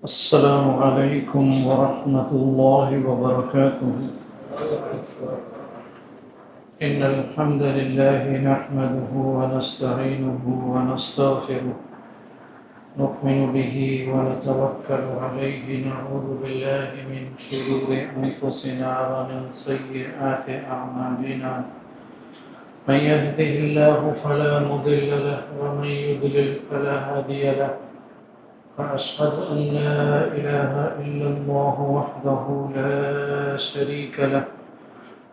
السلام عليكم ورحمة الله وبركاته. إن الحمد لله نحمده ونستعينه ونستغفره، نؤمن به ونتوكل عليه، نعوذ بالله من شرور أنفسنا ومن سيئات أعمالنا. من يهده الله فلا مضل له ومن يضلل فلا هادي له. وأشهد أن لا إله إلا الله وحده لا شريك له،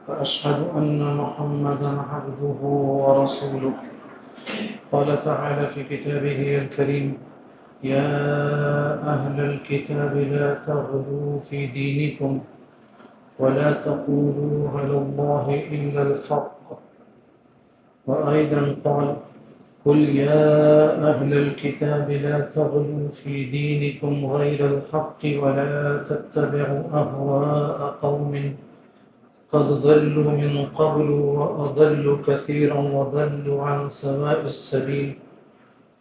وأشهد أن محمدا عبده ورسوله. قال تعالى في كتابه الكريم: يا أهل الكتاب لا تغلوا في دينكم ولا تقولوا على الله إلا الحق. وأيضا قال: قل يا أهل الكتاب لا تغلوا في دينكم غير الحق ولا تتبعوا أهواء قوم قد ضلوا من قبل وأضلوا كثيرا وضلوا عن سواء السبيل.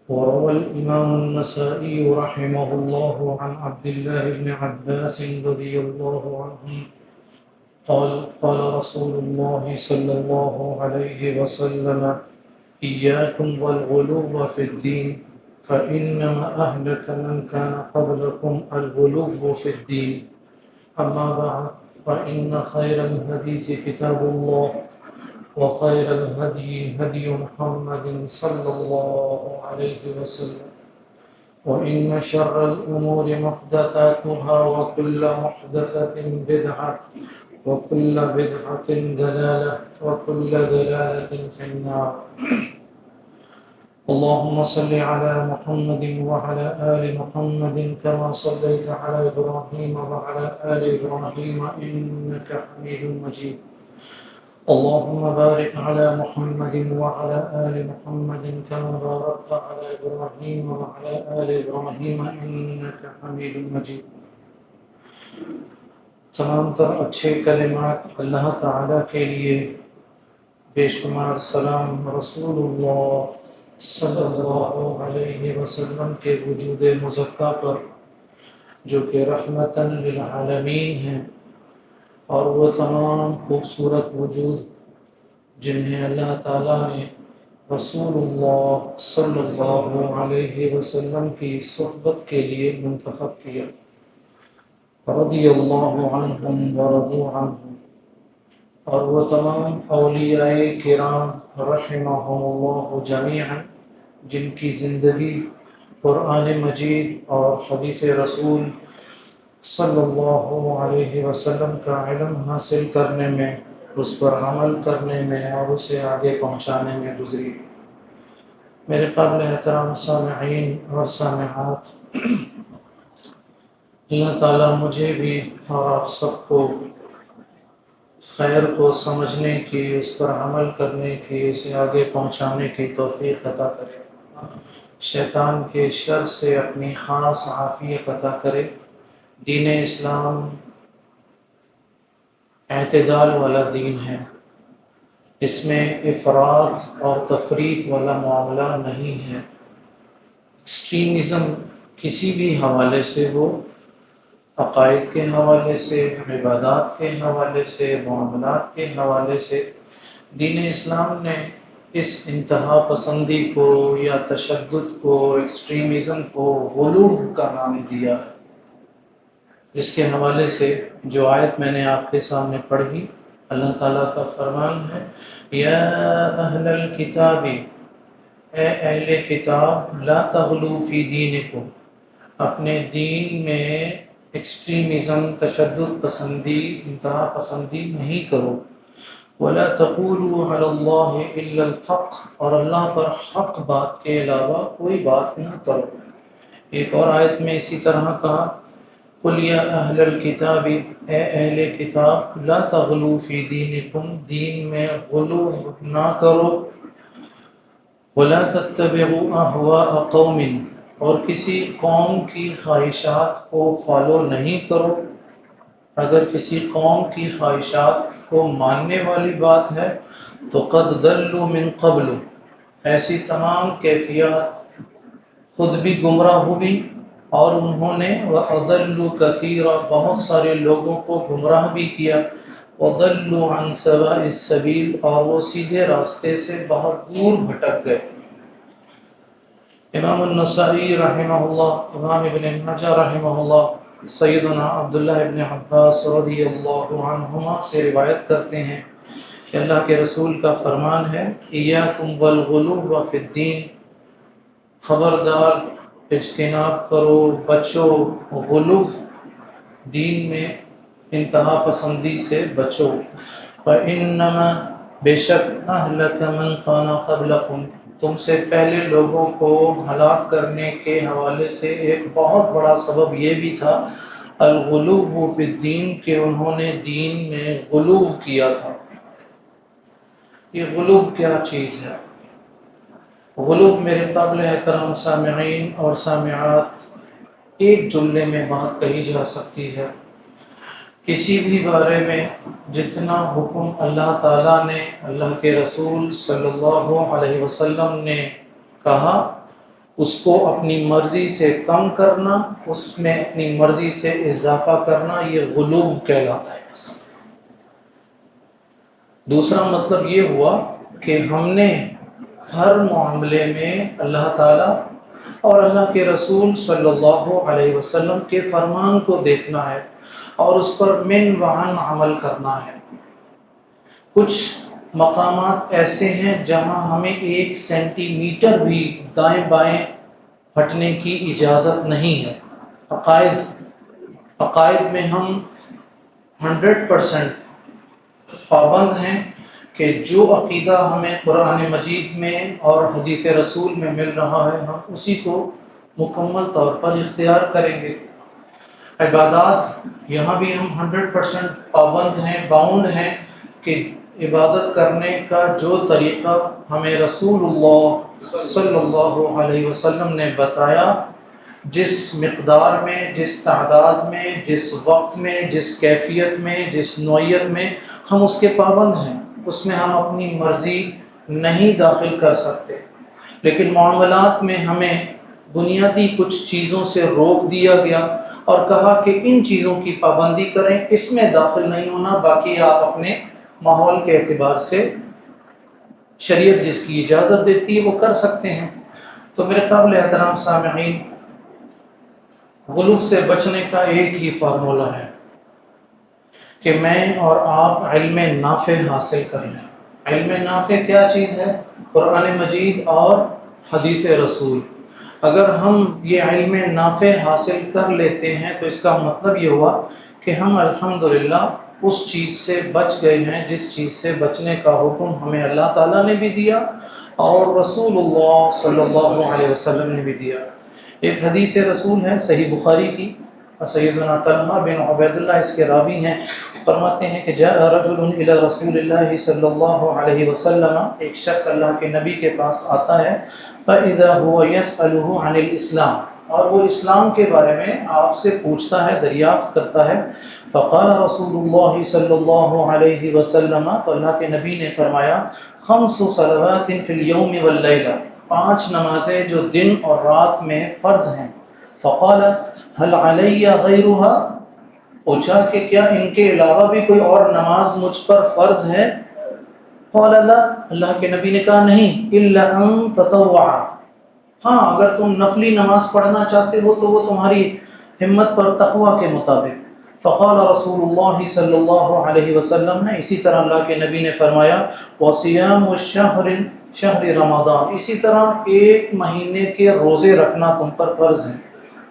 وروى الإمام النسائي رحمه الله عن عبد الله بن عباس رضي الله عنه قال: قال رسول الله صلى الله عليه وسلم: إياكم والغلو في الدين، فإنما أهلك من كان قبلكم الغلو في الدين. أما بعد، فإن خير الحديث كتاب الله، وخير الهدي هدي محمد صلى الله عليه وسلم، وإن شر الأمور محدثاتها، وكل محدثة بدعة، وكل بدعة ضلالة، وكل ضلالة في النار. اللهم صل على محمد وعلى آل محمد كما صليت على إبراهيم وعلى آل إبراهيم إنك حميد مجيد. اللهم بارك على محمد وعلى آل محمد كما باركت على إبراهيم وعلى آل إبراهيم إنك حميد مجيد. تمام تر اچھے کلمات اللہ تعالیٰ کے لیے، بے شمار سلام رسول اللہ صلی اللہ علیہ وسلم کے وجود مزکہ پر، جو کہ رحمتاً للعالمین ہیں، اور وہ تمام خوبصورت وجود جنہیں اللہ تعالیٰ نے رسول اللہ صلی اللہ علیہ وسلم کی صحبت کے لیے منتخب کیا، رضی اللہ عنہم ورضوا عنہم. اور وہ تمام اولیاء کرام رحمہم اللہ جمیعا، جن کی زندگی قرآن مجید اور حدیث رسول صلی اللہ علیہ وسلم کا علم حاصل کرنے میں، اس پر عمل کرنے میں اور اسے آگے پہنچانے میں گزری. میرے قابل احترام سامعین اور سامعات، اللہ تعالیٰ مجھے بھی اور آپ سب کو خیر کو سمجھنے کی، اس پر عمل کرنے کی، اسے آگے پہنچانے کی توفیق عطا کرے. شیطان کے شر سے اپنی خاص عافیت عطا کرے. دین اسلام اعتدال والا دین ہے، اس میں افراط اور تفریط والا معاملہ نہیں ہے. ایکسٹریمزم کسی بھی حوالے سے ہو، عقائد کے حوالے سے، عبادات کے حوالے سے، معاملات کے حوالے سے، دین اسلام نے اس انتہا پسندی کو یا تشدد کو، ایکسٹریمزم کو غلو کا نام دیا ہے. جس کے حوالے سے جو آیت میں نے آپ کے سامنے پڑھی، اللہ تعالیٰ کا فرمان ہے: یا اہل الکتاب، اے اہل کتاب، لا تغلو فی دینکم، اپنے دین میں ایکسٹریمزم، تشدد پسندی، انتہا پسندی نہیں کرو. ولا تقولوا علی اللہ الا الحق، اور اللہ پر حق بات کے علاوہ کوئی بات نہ کرو. ایک اور آیت میں اسی طرح کہا: قل یا اہل الکتاب، اے اہل کتاب، لا تغلو فی دینکم، دین میں غلو نہ کرو. ولا تتبعوا اہواء قوم، اور کسی قوم کی خواہشات کو فالو نہیں کرو. اگر کسی قوم کی خواہشات کو ماننے والی بات ہے تو قد ضلوا من قبل، ایسی تمام کیفیات خود بھی گمراہ ہوئی اور انہوں نے وَأَضَلُّوا كَثِيرًا بہت سارے لوگوں کو گمراہ بھی کیا، وَضَلُّوا عَنْ سَوَاءِ السَّبِيلِ اور وہ سیدھے راستے سے بہت دور بھٹک گئے۔ امام النسائی رحمہ اللہ، امام ابن ماجہ رحمہ اللہ، سیدنا عبداللہ ابن عباس رضی اللہ عنہما سے روایت کرتے ہیں کہ اللہ کے رسول کا فرمان ہے ایاکم والغلو فی الدین، خبردار اجتناب کرو، بچو غلو دین میں انتہا پسندی سے بچو۔ فَإِنَّمَا بے شک اہلک من کان قبلکم تم سے پہلے لوگوں کو ہلاک کرنے کے حوالے سے ایک بہت بڑا سبب یہ بھی تھا الغلو فی الدین کہ انہوں نے دین میں غلو کیا تھا۔ یہ غلو کیا چیز ہے؟ غلو میرے قابل احترام سامعین اور سامعات ایک جملے میں بات کہی جا سکتی ہے، کسی بھی بارے میں جتنا حکم اللہ تعالیٰ نے، اللہ کے رسول صلی اللہ علیہ وسلم نے کہا، اس کو اپنی مرضی سے کم کرنا، اس میں اپنی مرضی سے اضافہ کرنا، یہ غلو کہلاتا ہے۔ بس دوسرا مطلب یہ ہوا کہ ہم نے ہر معاملے میں اللہ تعالیٰ اور اللہ کے رسول صلی اللہ علیہ وسلم کے فرمان کو دیکھنا ہے اور اس پر من وعن عمل کرنا ہے۔ کچھ مقامات ایسے ہیں جہاں ہمیں 1 سینٹی میٹر بھی دائیں بائیں ہٹنے کی اجازت نہیں ہے۔ عقائد میں ہم 100% پابند ہیں کہ جو عقیدہ ہمیں قرآن مجید میں اور حدیث رسول میں مل رہا ہے ہم اسی کو مکمل طور پر اختیار کریں گے۔ عبادات یہاں بھی ہم 100% پابند ہیں، باؤنڈ ہیں کہ عبادت کرنے کا جو طریقہ ہمیں رسول اللہ صلی اللہ علیہ وسلم نے بتایا، جس مقدار میں، جس تعداد میں، جس وقت میں، جس کیفیت میں، جس نوعیت میں، ہم اس کے پابند ہیں، اس میں ہم اپنی مرضی نہیں داخل کر سکتے۔ لیکن معاملات میں ہمیں بنیادی کچھ چیزوں سے روک دیا گیا اور کہا کہ ان چیزوں کی پابندی کریں، اس میں داخل نہیں ہونا، باقی آپ اپنے ماحول کے اعتبار سے شریعت جس کی اجازت دیتی ہے وہ کر سکتے ہیں۔ تو میرے قابل احترام سامعین، غلو سے بچنے کا ایک ہی فارمولہ ہے کہ میں اور آپ علم نافع حاصل کر لیں۔ علم نافع کیا چیز ہے؟ قرآن مجید اور حدیث رسول۔ اگر ہم یہ علم نافع حاصل کر لیتے ہیں تو اس کا مطلب یہ ہوا کہ ہم الحمدللہ اس چیز سے بچ گئے ہیں جس چیز سے بچنے کا حکم ہمیں اللہ تعالیٰ نے بھی دیا اور رسول اللہ صلی اللہ علیہ وسلم نے بھی دیا۔ ایک حدیث رسول ہے صحیح بخاری کی، سیدنا طلحہ بن عبید اللہ اس کے راوی ہیں، فرماتے ہیں کہ جاء رجل الی رسول اللہ صلی اللہ علیہ وسلم، ایک شخص اللہ کے نبی کے پاس آتا ہے، فَإِذَا هُوَ يَسْأَلُهُ عَنِ الْإِسْلَامِ اور وہ اسلام کے بارے میں آپ سے پوچھتا ہے، دریافت کرتا ہے۔ فقال رسول اللہ صلی اللہ علیہ وسلم تو اللہ کے نبی نے فرمایا، خمس صلوات فی اليوم واللیلہ 5 نمازیں جو دن اور رات میں فرض ہیں۔ فقال هل علی غیرها پوچھا کہ کیا ان کے علاوہ بھی کوئی اور نماز مجھ پر فرض ہے؟ قال لا اللہ کے نبی نے کہا نہیں، الا ان تطوع ہاں اگر تم نفلی نماز پڑھنا چاہتے ہو تو وہ تمہاری ہمت پر تقوی کے مطابق۔ فقال رسول اللہ صلی اللہ علیہ وسلم نے اسی طرح اللہ کے نبی نے فرمایا وصیام شہر رمضان اسی طرح 1 مہینے کے روزے رکھنا تم پر فرض ہے۔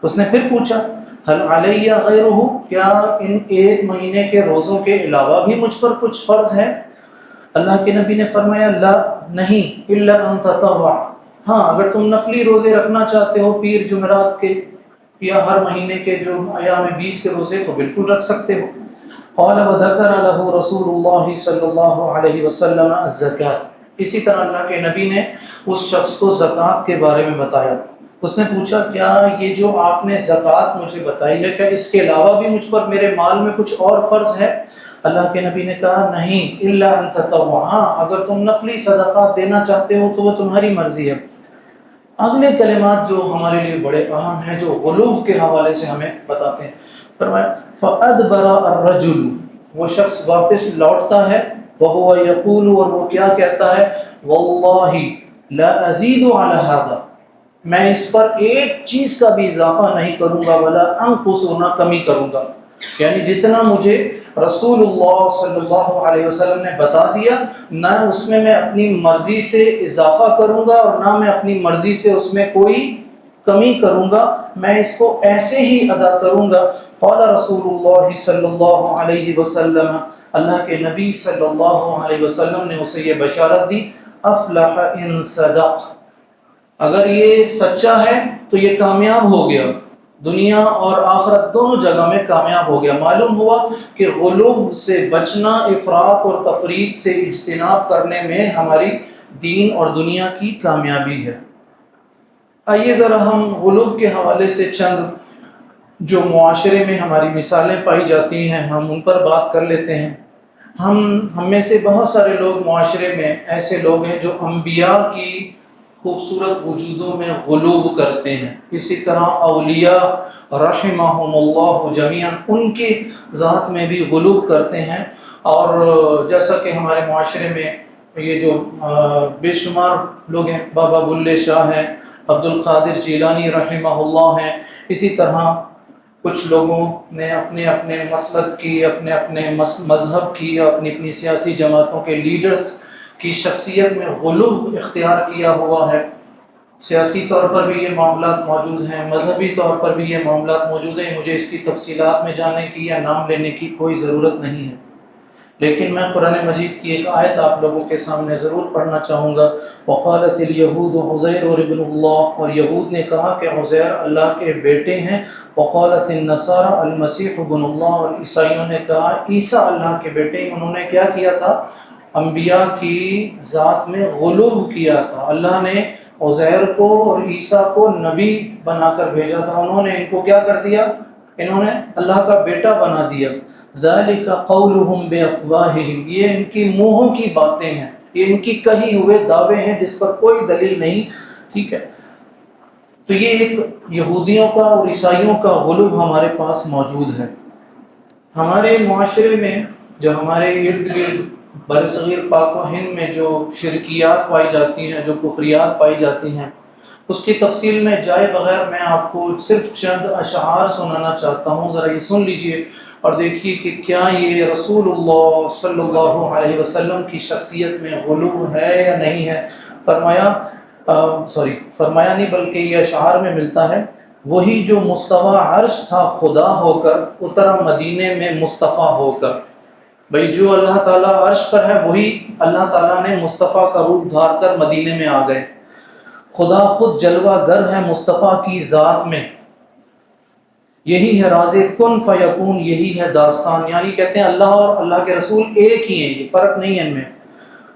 اس نے پھر پوچھا هل علی غیرہ کیا ان 1 مہینے کے روزوں کے علاوہ بھی مجھ پر کچھ فرض ہے؟ اللہ کے نبی نے فرمایا لا نہیں، الا ان تطوع ہاں اگر تم نفلی روزے رکھنا چاہتے ہو پیر جمعرات کے یا ہر مہینے کے جو ایام 20 کے روزے تو بالکل رکھ سکتے ہو۔ قال وذکر له رسول اللہ صلی اللہ علیہ وسلم الزکاۃ اسی طرح اللہ کے نبی نے اس شخص کو زکوٰۃ کے بارے میں بتایا۔ اس نے پوچھا کیا یہ جو آپ نے زکوٰۃ مجھے بتائی ہے کیا اس کے علاوہ بھی مجھ پر میرے مال میں کچھ اور فرض ہے؟ اللہ کے نبی نے کہا نہیں، الا ان تطوع ہاں اگر تم نفلی صدقات دینا چاہتے ہو تو وہ تمہاری مرضی ہے۔ اگلے کلمات جو ہمارے لیے بڑے اہم ہیں، جو غلو کے حوالے سے ہمیں بتاتے ہیں، فرمایا فَأَدْبَرَ الرَّجُلُ، وہ شخص واپس لوٹتا ہے، وَهُوَ يَقُولُ، اور وہ کیا کہتا ہے، وَاللَّهِ لَا أَزِيدُ عَلَى هَذَا، میں اس پر ایک چیز کا بھی اضافہ نہیں کروں گا، وَلَا أَنقُصُ، نہ کمی کروں گا، یعنی جتنا مجھے رسول اللہ صلی اللہ علیہ وسلم نے بتا دیا، نہ اس میں اپنی مرضی سے اضافہ کروں گا اور نہ میں اپنی مرضی سے اس میں کوئی کمی کروں گا، میں اس کو ایسے ہی ادا کروں گا۔ قال رسول اللہ صلی اللہ علیہ وسلم، اللہ کے نبی صلی اللہ علیہ وسلم نے اسے یہ بشارت دی، افلح ان صدق، اگر یہ سچا ہے تو یہ کامیاب ہو گیا، دنیا اور آخرت دونوں جگہ میں کامیاب ہو گیا۔ معلوم ہوا کہ غلو سے بچنا، افراط اور تفریط سے اجتناب کرنے میں ہماری دین اور دنیا کی کامیابی ہے۔ آئیے ذرا ہم غلو کے حوالے سے چند جو معاشرے میں ہماری مثالیں پائی جاتی ہیں ہم ان پر بات کر لیتے ہیں۔ ہم میں سے بہت سارے لوگ معاشرے میں ایسے لوگ ہیں جو انبیاء کی خوبصورت وجودوں میں غلو کرتے ہیں، اسی طرح اولیاء رحمہم اللہ جمیعا ان کی ذات میں بھی غلو کرتے ہیں، اور جیسا کہ ہمارے معاشرے میں یہ جو بے شمار لوگ ہیں، بابا بلے شاہ ہیں، عبد القادر جیلانی رحمہ اللہ ہیں، اسی طرح کچھ لوگوں نے اپنے اپنے مسلک کی، اپنے اپنے مذہب کی، اپنی اپنی سیاسی جماعتوں کے لیڈرز کی شخصیت میں غلو اختیار کیا ہوا ہے۔ سیاسی طور پر بھی یہ معاملات موجود ہیں، مذہبی طور پر بھی یہ معاملات موجود ہیں، مجھے اس کی تفصیلات میں جانے کی یا نام لینے کی کوئی ضرورت نہیں ہے، لیکن میں قرآن مجید کی ایک آیت آپ لوگوں کے سامنے ضرور پڑھنا چاہوں گا۔ وقالت الیہود عزیر ابن اللہ، اور یہود نے کہا کہ عزیر اللہ کے بیٹے ہیں۔ وقالت النصارى المسیح ابن اللہ، اور عیسائیوں نے کہا عیسیٰ اللہ کے بیٹے ہیں۔ انہوں نے کیا کیا تھا؟ انبیاء کی ذات میں غلو کیا تھا۔ اللہ نے عزیر کو اور عیسیٰ کو نبی بنا کر بھیجا تھا، انہوں نے ان کو کیا کر دیا؟ انہوں نے اللہ کا بیٹا بنا دیا۔ ذالک قولہم بافواہہم، یہ ان کی منہوں کی باتیں ہیں، یہ ان کی کہی ہوئے دعوے ہیں جس پر کوئی دلیل نہیں، ٹھیک ہے۔ تو یہ ایک یہودیوں کا اور عیسائیوں کا غلو ہمارے پاس موجود ہے۔ ہمارے معاشرے میں جو ہمارے ارد گرد برصغیر پاک و ہند میں جو شرکیات پائی جاتی ہیں، جو کفریات پائی جاتی ہیں، اس کی تفصیل میں جائے بغیر میں آپ کو صرف چند اشعار سنانا چاہتا ہوں، ذرا یہ سن لیجئے اور دیکھیے کہ کیا یہ رسول اللہ صلی اللہ علیہ وسلم کی شخصیت میں غلو ہے یا نہیں ہے۔ فرمایا نہیں بلکہ یہ اشعار میں ملتا ہے، وہی جو مستوی عرش تھا خدا ہو کر، اترا مدینے میں مصطفیٰ ہو کر۔ بھئی جو اللہ تعالیٰ عرش پر ہے وہی اللہ تعالیٰ نے مصطفیٰ کا روپ دھار کر مدینے میں آ گئے۔ خدا خود جلوہ گر ہے مصطفیٰ کی ذات میں، یہی ہے راز کن فیکون، یہی ہے داستان، یعنی کہتے ہیں اللہ اور اللہ کے رسول ایک ہی ہیں، یہ فرق نہیں ہے ان میں۔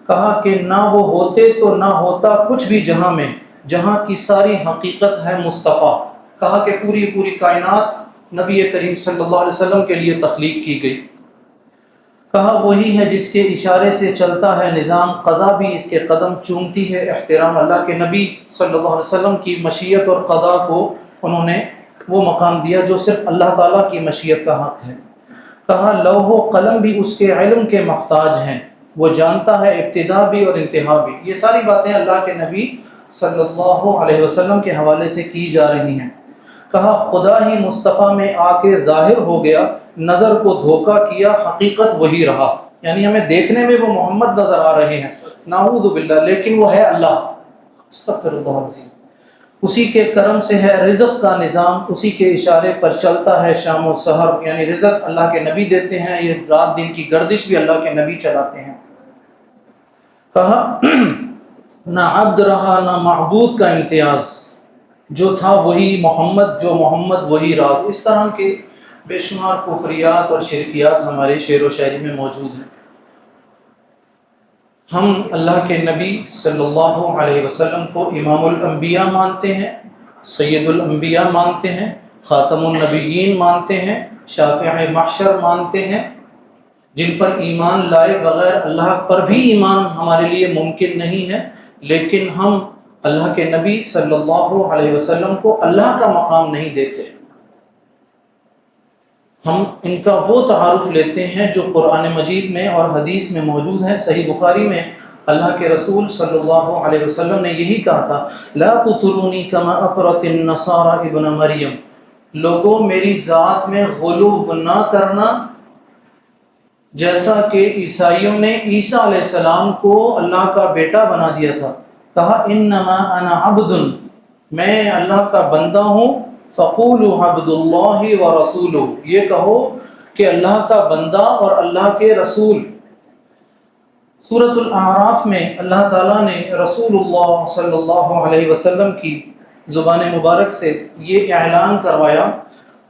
کہا کہ نہ وہ ہوتے تو نہ ہوتا کچھ بھی جہاں میں، جہاں کی ساری حقیقت ہے مصطفیٰ۔ کہا کہ پوری کائنات نبی کریم صلی اللہ علیہ وسلم کے لیے تخلیق کی گئی۔ کہا وہی ہے جس کے اشارے سے چلتا ہے نظام، قضا بھی اس کے قدم چومتی ہے احترام۔ اللہ کے نبی صلی اللہ علیہ وسلم کی مشیت اور قضا کو انہوں نے وہ مقام دیا جو صرف اللہ تعالیٰ کی مشیت کا حق ہے۔ کہا لوح و قلم بھی اس کے علم کے محتاج ہیں، وہ جانتا ہے ابتدا بھی اور انتہا بھی۔ یہ ساری باتیں اللہ کے نبی صلی اللہ علیہ وسلم کے حوالے سے کی جا رہی ہیں۔ کہا خدا ہی مصطفیٰ میں آ کے ظاہر ہو گیا، نظر کو دھوکہ کیا حقیقت وہی رہا، یعنی ہمیں دیکھنے میں وہ محمد نظر آ رہے ہیں، نعوذ باللہ، لیکن وہ ہے اللہ، استغفر اللہ العظیم۔ اسی کے کرم سے ہے رزق کا نظام، اسی کے اشارے پر چلتا ہے شام و سحر، یعنی رزق اللہ کے نبی دیتے ہیں، یہ رات دن کی گردش بھی اللہ کے نبی چلاتے ہیں۔ کہا نہ عبد رہا نہ معبود کا امتیاز، جو تھا وہی محمد، جو محمد وہی راز۔ اس طرح کے بے شمار کفریات اور شرکیات ہمارے شعر و شاعری میں موجود ہیں۔ ہم اللہ کے نبی صلی اللہ علیہ وسلم کو امام الانبیاء مانتے ہیں، سید الانبیاء مانتے ہیں، خاتم النبیین مانتے ہیں، شافع محشر مانتے ہیں، جن پر ایمان لائے بغیر اللہ پر بھی ایمان ہمارے لیے ممکن نہیں ہے، لیکن ہم اللہ کے نبی صلی اللہ علیہ وسلم کو اللہ کا مقام نہیں دیتے، ہم ان کا وہ تعارف لیتے ہیں جو قرآن مجید میں اور حدیث میں موجود ہے۔ صحیح بخاری میں اللہ کے رسول صلی اللہ علیہ وسلم نے یہی کہا تھا، لا تطرونی کما اطرت النصارى ابن مریم، لوگوں میری ذات میں غلو نہ کرنا جیسا کہ عیسائیوں نے عیسیٰ علیہ السلام کو اللہ کا بیٹا بنا دیا تھا۔ کہا انما انا عبد، میں اللہ کا بندہ ہوں، فقولوا عبد اللہ ورسولہ، یہ کہو کہ اللہ کا بندہ اور اللہ کے رسول۔ سورۃ الاعراف میں اللہ تعالیٰ نے رسول اللہ صلی اللہ علیہ وسلم کی زبان مبارک سے یہ اعلان کروایا،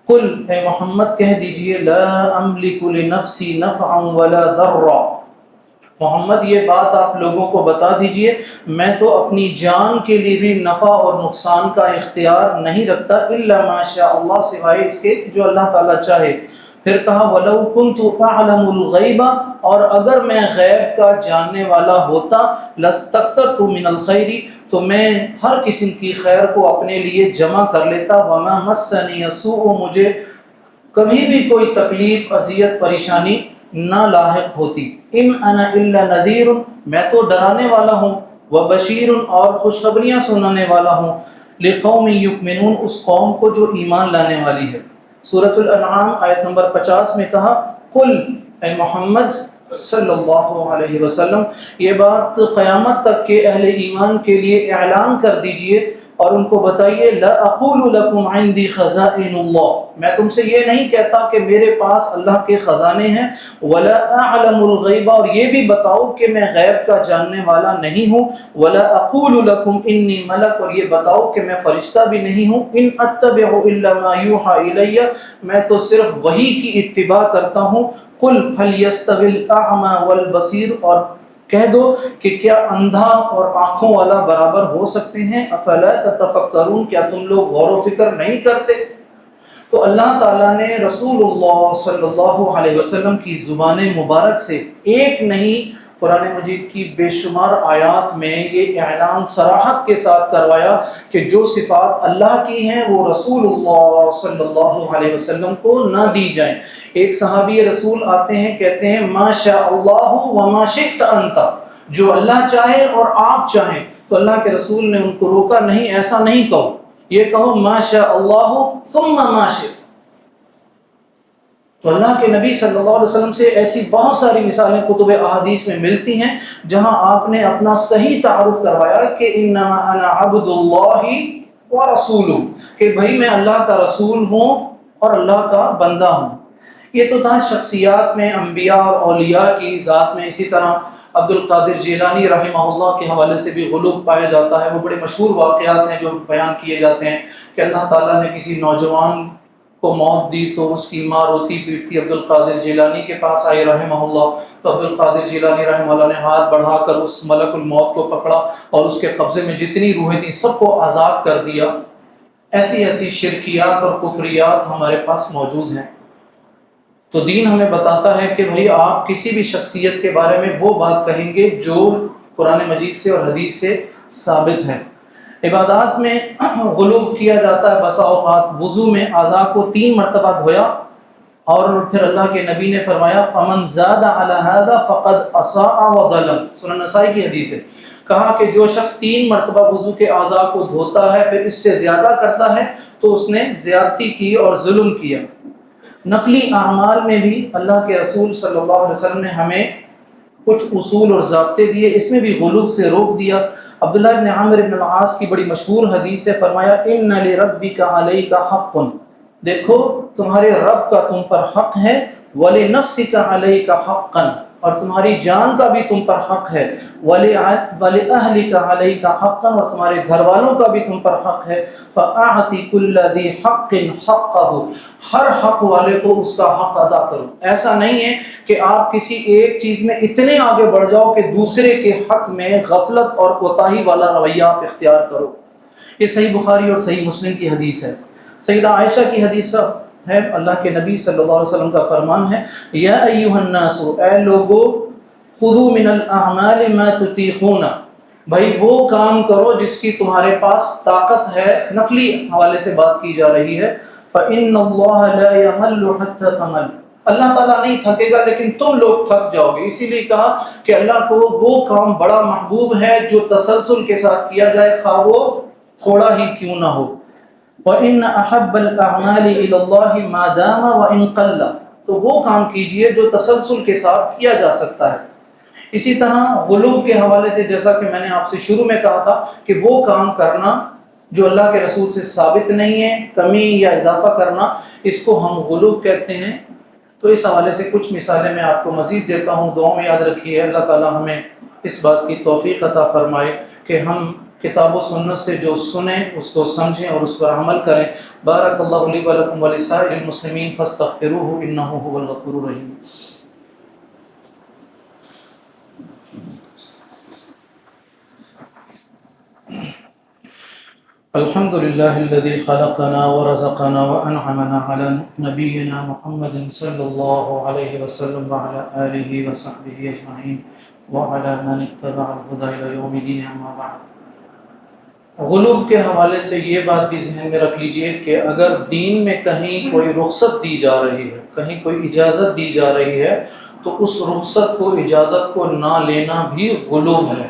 قل اے محمد کہہ دیجئے، لا املک لنفسی نفعا ولا ضرا، محمد یہ بات آپ لوگوں کو بتا دیجئے، میں تو اپنی جان کے لیے بھی نفع اور نقصان کا اختیار نہیں رکھتا، الا ما شاء اللہ، سوائے اس کے جو اللہ تعالیٰ چاہے۔ پھر کہا وَلَوْ كُنْتُ أَعْلَمُ الْغَيْبَ، اور اگر میں غیب کا جاننے والا ہوتا، لَاسْتَكْثَرْتُ مِنَ الْخَيْرِ، تو میں ہر قسم کی خیر کو اپنے لیے جمع کر لیتا، وَمَا مَسَّنِيَ السُّوءُ، مجھے کبھی بھی کوئی تکلیف، اذیت، پریشانی نہ لاحق ہوتی، ان انا الا نذیر، میں تو ڈرانے والا ہوں، وبشیر، اور خوشخبریاں سنانے والا ہوں، لقوم یؤمنون، اس قوم کو جو ایمان لانے والی ہے۔ سورۃ الانعام آیت نمبر 50 میں کہا، قل اے محمد صلی اللہ علیہ وسلم، یہ بات قیامت تک کے اہل ایمان کے لیے اعلان کر دیجئے اور ان کو بتائیے، لا اقول لکم عندی خزائن اللہ، میں تم سے یہ نہیں کہتا کہ میرے پاس اللہ کے خزانے ہیں، ولا اعلم الغیب، اور یہ بھی بتاؤ کہ میں غیب کا جاننے والا نہیں ہوں، ولا اقول لکم انی ملک، اور یہ بتاؤ کہ میں فرشتہ بھی نہیں ہوں، ان اتبع الا ما یوحى الی، میں تو صرف وحی کی اتباع کرتا ہوں، قل هل يستوي الاعمى والبصیر، اور کہہ دو کہ کیا اندھا اور آنکھوں والا برابر ہو سکتے ہیں، افلا تتفکرون، کیا تم لوگ غور و فکر نہیں کرتے؟ تو اللہ تعالیٰ نے رسول اللہ صلی اللہ علیہ وسلم کی زبان مبارک سے ایک نہیں، قرآن مجید کی بے شمار آیات میں یہ اعلان صراحت کے ساتھ کروایا کہ جو صفات اللہ کی ہیں وہ رسول اللہ صلی اللہ علیہ وسلم کو نہ دی جائیں۔ ایک صحابی رسول آتے ہیں، کہتے ہیں ما شاء اللہ وما شئت انت، جو اللہ چاہے اور آپ چاہیں، تو اللہ کے رسول نے ان کو روکا، نہیں ایسا نہیں کہو، یہ کہو ما شاء اللہ ثم ما شئت۔ تو اللہ کے نبی صلی اللہ علیہ وسلم سے ایسی بہت ساری مثالیں کتب احادیث میں ملتی ہیں جہاں آپ نے اپنا صحیح تعارف کروایا کہ انما انا عبد اللہ ورسولہ، کہ بھائی میں اللہ کا رسول ہوں اور اللہ کا بندہ ہوں۔ یہ تو تھا شخصیات میں، انبیاء اور اولیاء کی ذات میں۔ اسی طرح عبد القادر جیلانی رحمہ اللہ کے حوالے سے بھی غلو پایا جاتا ہے، وہ بڑے مشہور واقعات ہیں جو بیان کیے جاتے ہیں کہ اللہ تعالیٰ نے کسی نوجوان کو موت دی تو اس کی ماں روتی پیٹتی عبد القادر جیلانی کے پاس آئی رحمہ اللہ، تو عبد القادر جیلانی رحمہ اللہ نے ہاتھ بڑھا کر اس ملک الموت کو پکڑا اور اس کے قبضے میں جتنی روحیں تھیں سب کو آزاد کر دیا۔ ایسی ایسی شرکیات اور کفریات ہمارے پاس موجود ہیں۔ تو دین ہمیں بتاتا ہے کہ بھئی آپ کسی بھی شخصیت کے بارے میں وہ بات کہیں گے جو قرآن مجید سے اور حدیث سے ثابت ہے۔ عبادات میں غلو کیا جاتا ہے، بسا اوقات وضو میں اعضاء کو 3 مرتبہ دھویا، اور پھر اللہ کے نبی نے فرمایا فمن زاد علی ھذا فقد اساء وظلم، سنن نسائی کی حدیث ہے، کہا کہ جو شخص 3 مرتبہ وضو کے اعضاء کو دھوتا ہے پھر اس سے زیادہ کرتا ہے تو اس نے زیادتی کی اور ظلم کیا۔ نفلی اعمال میں بھی اللہ کے رسول صلی اللہ علیہ وسلم نے ہمیں کچھ اصول اور ضابطے دیے، اس میں بھی غلو سے روک دیا۔ عبداللہ بن عامر بن العاص کی بڑی مشہور حدیث ہے، فرمایا ان لربک علیک حق، دیکھو تمہارے رب کا تم پر حق ہے، ولنفسک علیک حقا، اور تمہاری جان کا بھی تم پر حق ہے، ولاہلک علیک حقا، اور تمہارے گھر والوں کا بھی تم پر حق ہے، فاعط کل ذی حق حقہ، ہر حق والے کو اس کا حق ادا کرو۔ ایسا نہیں ہے کہ آپ کسی ایک چیز میں اتنے آگے بڑھ جاؤ کہ دوسرے کے حق میں غفلت اور کوتاہی والا رویہ آپ اختیار کرو۔ یہ صحیح بخاری اور صحیح مسلم کی حدیث ہے۔ سیدہ عائشہ کی حدیث ہے، اللہ کے نبی صلی اللہ علیہ وسلم کا فرمان ہے، یا ایھا الناس، اے لوگو، خذوا من الاعمال ما تطیقون، بھائی وہ کام کرو جس کی تمہارے پاس طاقت ہے، نفلی حوالے سے بات کی جا رہی ہے۔ فَإِنَّ اللَّهَ لَا يَمَلُّ حَتَّى تَمَلُّ، اللہ تعالیٰ نہیں تھکے گا لیکن تم لوگ تھک جاؤ گے۔ اسی لیے کہا کہ اللہ کو وہ کام بڑا محبوب ہے جو تسلسل کے ساتھ کیا جائے، خواہ وہ تھوڑا ہی کیوں نہ ہو۔ وَإِنَّ أَحَبَّ الْأَعْمَالِ إِلَى اللَّهِ مَا دَامَ وَإِنْ قَلَّ، تو وہ کام کیجئے جو تسلسل کے ساتھ کیا جا سکتا ہے۔ اسی طرح غلو کے حوالے سے، جیسا کہ میں نے آپ سے شروع میں کہا تھا کہ وہ کام کرنا جو اللہ کے رسول سے ثابت نہیں ہے، کمی یا اضافہ کرنا، اس کو ہم غلو کہتے ہیں۔ تو اس حوالے سے کچھ مثالیں میں آپ کو مزید دیتا ہوں، دعاؤں میں یاد رکھیے۔ اللہ تعالی ہمیں اس بات کی توفیق عطا فرمائے کہ ہم کتاب و سنت سے جو سنیں اس کو سمجھیں اور اس پر عمل کریں۔ بارک اللہ لی و لکم ولسائر المسلمین فاستغفروہ انہ هو الغفور الرحیم۔ الحمد لله الذي خلقنا ورزقنا وأنعمنا على نبينا محمد صلى الله عليه وسلم وعلى آله وصحبه أجمعين وعلى من اتبع الهدى إلى يوم الدين، أما بعد۔ غلو کے حوالے سے یہ بات بھی ذہن میں رکھ لیجئے کہ اگر دین میں کہیں کوئی رخصت دی جا رہی ہے، کہیں کوئی اجازت دی جا رہی ہے، تو اس رخصت کو، اجازت کو نہ لینا بھی غلو ہے۔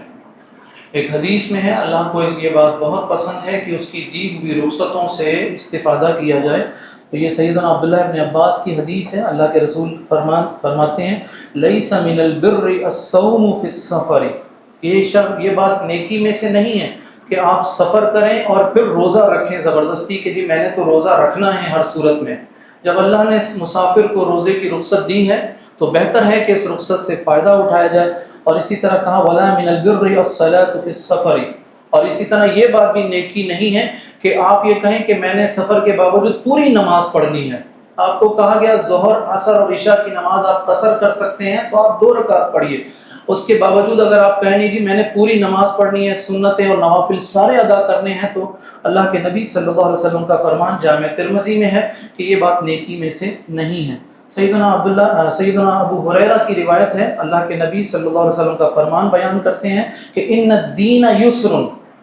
ایک حدیث میں ہے اللہ کو یہ بات بہت پسند ہے کہ اس کی دی ہوئی رخصتوں سے استفادہ کیا جائے۔ تو یہ سیدنا عبداللہ ابن عباس کی حدیث ہے، اللہ کے رسول فرماتے ہیں لیس من البر الصوم فی السفر، یہ بات نیکی میں سے نہیں ہے کہ آپ سفر کریں اور پھر روزہ رکھیں زبردستی کہ جی میں نے تو روزہ رکھنا ہے ہر صورت میں۔ جب اللہ نے اس مسافر کو روزے کی رخصت دی ہے تو بہتر ہے کہ اس رخصت سے فائدہ اٹھایا جائے۔ اور اسی طرح کہا ولا من البر الصلاۃ فی السفر، اور اسی طرح یہ بات بھی نیکی نہیں ہے کہ آپ یہ کہیں کہ میں نے سفر کے باوجود پوری نماز پڑھنی ہے۔ آپ کو کہا گیا ظہر، عصر اور عشاء کی نماز آپ قصر کر سکتے ہیں تو آپ 2 رکعت پڑھیے۔ اس کے باوجود اگر آپ کہیں نہیں جی میں نے پوری نماز پڑھنی ہے، سنتیں اور نوافل سارے ادا کرنے ہیں، تو اللہ کے نبی صلی اللہ علیہ وسلم کا فرمان جامع ترمذی میں ہے کہ یہ بات نیکی میں سے نہیں ہے۔ سیدنا ابو ہریرہ کی روایت ہے، اللہ کے نبی صلی اللہ علیہ وسلم کا فرمان بیان کرتے ہیں کہ ان الدین یسر،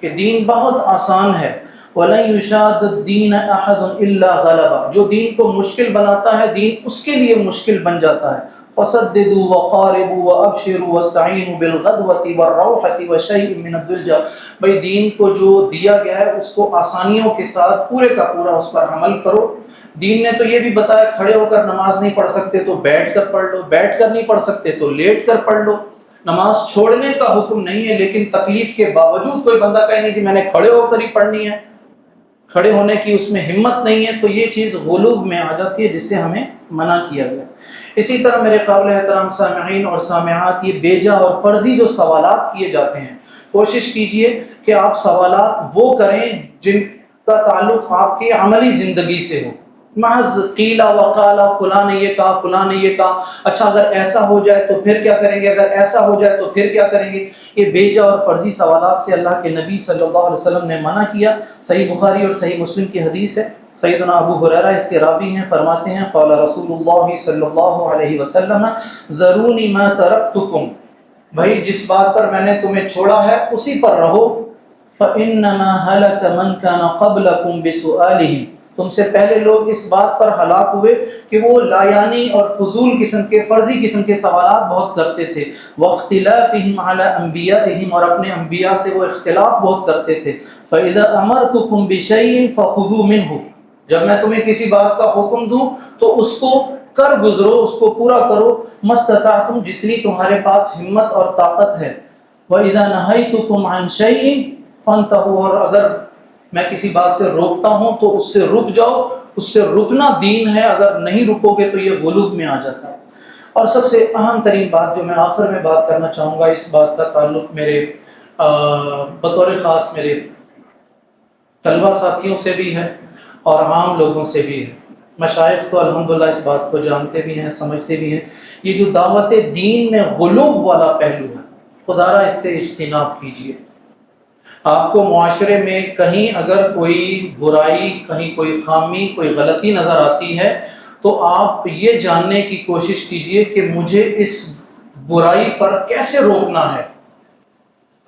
کہ دین بہت آسان ہے، وَلَن يُشَادَّ الدِّينَ أَحَدٌ إِلَّا غَلَبَ، جو دین کو مشکل بناتا ہے دین اس کے لیے مشکل بن جاتا ہے۔ فَسَدِّدُوا وَقَارِبُوا وَأَبْشِرُوا وَاسْتَعِينُوا بِالْغَدْوَةِ وَالرَّوْحَةِ وَشَيْءٍ مِّنَ الدُّلْجَةِ، بھئی دین کو جو دیا گیا ہے اس کو آسانیوں کے ساتھ پورے کا پورا اس پر عمل کرو۔ دین نے تو یہ بھی بتایا کھڑے ہو کر نماز نہیں پڑھ سکتے تو بیٹھ کر پڑھ لو، بیٹھ کر نہیں پڑھ سکتے تو لیٹ کر پڑھ لو۔ نماز چھوڑنے کا حکم نہیں ہے، لیکن تکلیف کے باوجود کوئی بندہ کہے نہیں جی میں نے کھڑے ہو کر ہی پڑھنی ہے، کھڑے ہونے کی اس میں ہمت نہیں ہے، تو یہ چیز غلو میں آ جاتی ہے جس سے ہمیں منع کیا گیا۔ اسی طرح میرے قابل احترام سامعین اور سامعات، یہ بیجا اور فرضی جو سوالات کیے جاتے ہیں، کوشش کیجئے کہ آپ سوالات وہ کریں جن کا تعلق آپ کی عملی زندگی سے ہو۔ محض قیل وقال فلاں نے یہ کہا، فلاں نے یہ کہا، اچھا اگر ایسا ہو جائے تو پھر کیا کریں گے، اگر ایسا ہو جائے تو پھر کیا کریں گے، یہ بیجا اور فرضی سوالات سے اللہ کے نبی صلی اللہ علیہ وسلم نے منع کیا۔ صحیح بخاری اور صحیح مسلم کی حدیث ہے، سیدنا ابو ہریرہ اس کے راوی ہیں، فرماتے ہیں قال رسول اللہ صلی اللہ علیہ وسلم ذرونی ما ترکتکم، بھائی جس بات پر میں نے تمہیں چھوڑا ہے اسی پر رہو۔ فإنما هلك من كان قبلكم بسؤالهم، تم سے پہلے لوگ اس بات پر ہلاک ہوئے کہ وہ لایانی اور فضول قسم کے، فرضی قسم کے سوالات بہت کرتے تھے۔ واختلافهم على انبیائهم، اور اپنے انبیاء سے وہ اختلاف بہت کرتے تھے۔ فإذا امرتكم بشيء فخذوا منه، جب میں تمہیں کسی بات کا حکم دوں تو اس کو کر گزرو، اس کو پورا کرو، مستطعتم، جتنی تمہارے پاس ہمت اور طاقت ہے۔ وإذا نهيتكم عن شيء فانتهوا، اور اگر میں کسی بات سے روکتا ہوں تو اس سے رک جاؤ، اس سے رکنا دین ہے، اگر نہیں رکو گے تو یہ غلو میں آ جاتا ہے۔ اور سب سے اہم ترین بات جو میں آخر میں بات کرنا چاہوں گا، اس بات کا تعلق میرے بطور خاص میرے طلبہ ساتھیوں سے بھی ہے اور عام لوگوں سے بھی ہے۔ مشائخ تو الحمدللہ اس بات کو جانتے بھی ہیں، سمجھتے بھی ہیں۔ یہ جو دعوت دین میں غلو والا پہلو ہے، خدا را اس سے اجتناب کیجیے۔ آپ کو معاشرے میں کہیں اگر کوئی برائی، کہیں کوئی خامی، کوئی غلطی نظر آتی ہے تو آپ یہ جاننے کی کوشش کیجئے کہ مجھے اس برائی پر کیسے روکنا ہے۔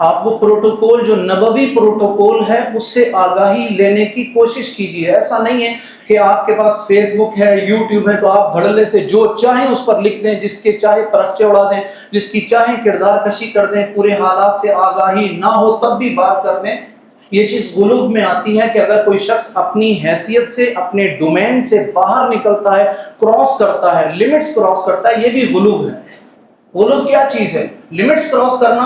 آپ وہ پروٹوکول جو نبوی پروٹوکول ہے اس سے آگاہی لینے کی کوشش کیجیے. ایسا نہیں ہے کہ آپ کے پاس فیس بک ہے، یوٹیوب ہے، تو آپ دھڑلے سے جو چاہیں اس پر لکھ دیں، جس کے چاہے پرخچے اڑا دیں، جس کی چاہیں کردار کشی کر دیں، پورے حالات سے آگاہی نہ ہو تب بھی بات کر دیں. یہ چیز غلو میں آتی ہے کہ اگر کوئی شخص اپنی حیثیت سے، اپنے ڈومین سے باہر نکلتا ہے، کراس کرتا ہے، لمٹس کراس کرتا ہے، یہ بھی غلو ہے. غلو کیا چیز ہے؟ لمٹس کراس کرنا.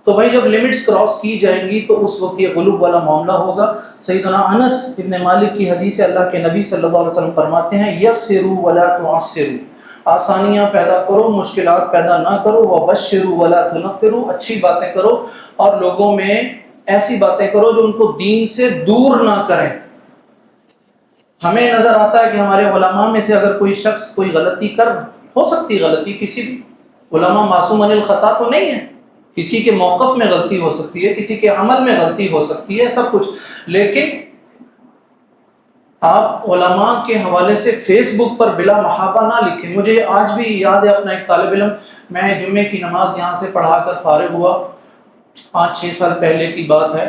تو بھائی جب لمٹس کراس کی جائیں گی تو اس وقت یہ غلو والا معاملہ ہوگا. سیدنا انس ابن مالک کی حدیث ہے، اللہ کے نبی صلی اللہ علیہ وسلم فرماتے ہیں یسروا ولا تعسروا، آسانیاں پیدا کرو، مشکلات پیدا نہ کرو. وبشروا ولا تنفروا، اچھی باتیں کرو اور لوگوں میں ایسی باتیں کرو جو ان کو دین سے دور نہ کریں. ہمیں نظر آتا ہے کہ ہمارے علماء میں سے اگر کوئی شخص کوئی غلطی ہو سکتی غلطی کسی بھی، علماء معصوم عن الخطا تو نہیں ہے، کسی کے موقف میں غلطی ہو سکتی ہے، کسی کے عمل میں غلطی ہو سکتی ہے، سب کچھ. لیکن آپ علماء کے حوالے سے فیس بک پر بلا محابہ نہ لکھیں. مجھے آج بھی یاد ہے اپنا ایک طالب علم، میں جمعے کی نماز یہاں سے پڑھا کر فارغ ہوا، 5-6 سال پہلے کی بات ہے.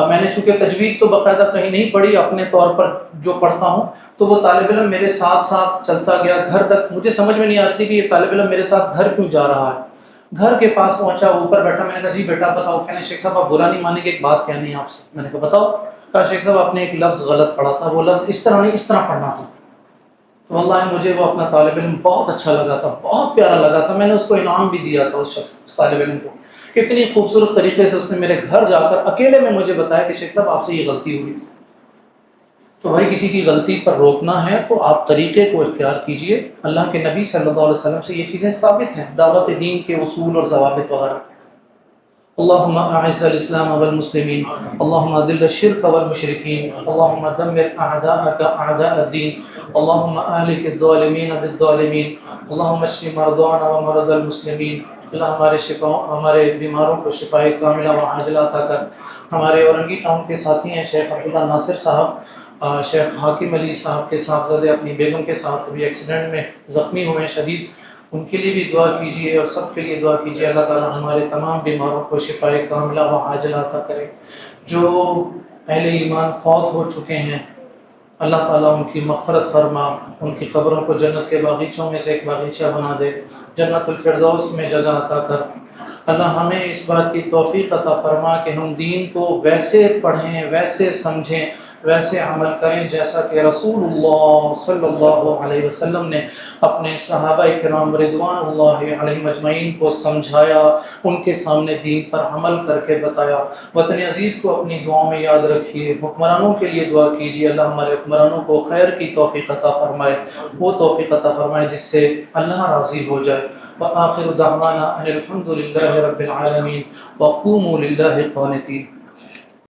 میں نے چونکہ تجوید تو باقاعدہ کہیں نہیں پڑھی، اپنے طور پر جو پڑھتا ہوں، تو وہ طالب علم میرے ساتھ ساتھ چلتا گیا گھر تک. مجھے سمجھ میں نہیں آتی کہ یہ طالب علم میرے ساتھ گھر کیوں جا رہا ہے. گھر کے پاس پہنچا، اوپر بیٹھا، میں نے کہا جی بیٹا بتاؤ. کہنے شیخ صاحب آپ برا نہیں مانیں گے، ایک بات کہنی ہے آپ سے. میں نے کہا بتاؤ. کہا شیخ صاحب آپ نے ایک لفظ غلط پڑھا تھا، وہ لفظ اس طرح نہیں اس طرح پڑھنا تھا. تو واللہ مجھے وہ اپنا طالب علم بہت اچھا لگا تھا، بہت پیارا لگا تھا. میں نے اس کو انعام بھی دیا تھا، اس طالب علم کو. کتنی خوبصورت طریقے سے اس نے میرے گھر جا کر اکیلے میں مجھے بتایا کہ شیخ صاحب آپ سے یہ غلطی ہوئی تھی. تو بھائی کسی کی غلطی پر روکنا ہے تو آپ طریقے کو اختیار کیجئے. اللہ کے نبی صلی اللہ علیہ وسلم سے یہ چیزیں ثابت ہیں، دعوت دین کے اصول اور ضوابط وغیرہ. اللهم اعز الاسلام والمسلمين، اللهم اذل الشرك والمشركين، اللهم دمر اعداءك اعداء الدين، اللهم اهلك الظالمين بالظالمين، اللهم اشف مرضانا ومرضى المسلمين. اللہ ہمارے بیماروں کو شفائے کاملہ و عاجلہ عطا کر. ہمارے اورنگی ٹاؤن کے ساتھی ہیں شیخ عبداللہ ناصر صاحب، شیخ حاکم علی صاحب کے صاحبزادے اپنی بیگم کے ساتھ ابھی ایکسیڈنٹ میں زخمی ہوئے ہیں شدید، ان کے لیے بھی دعا کیجیے اور سب کے لیے دعا کیجیے. اللہ تعالی ہمارے تمام بیماروں کو شفائے کاملہ و عاجلہ عطا کرے. جو اہل ایمان فوت ہو چکے ہیں اللہ تعالیٰ ان کی مغفرت فرما، ان کی قبروں کو جنت کے باغیچوں میں سے ایک باغیچہ بنا دے، جنت الفردوس میں جگہ عطا کر. اللہ ہمیں اس بات کی توفیق عطا فرما کہ ہم دین کو ویسے پڑھیں، ویسے سمجھیں، ویسے عمل کریں جیسا کہ رسول اللہ صلی اللہ علیہ وسلم نے اپنے صحابہ کرام رضوان اللہ علیہم اجمعین کو سمجھایا، ان کے سامنے دین پر عمل کر کے بتایا. وطن عزیز کو اپنی دعاؤں میں یاد رکھیے. حکمرانوں کے لیے دعا کیجیے، اللہ ہمارے حکمرانوں کو خیر کی توفیق عطا فرمائے، وہ توفیق عطا فرمائے جس سے اللہ راضی ہو جائے. وآخر دعوانا ان الحمد للہ رب العالمین وقوموا للہ قانتین.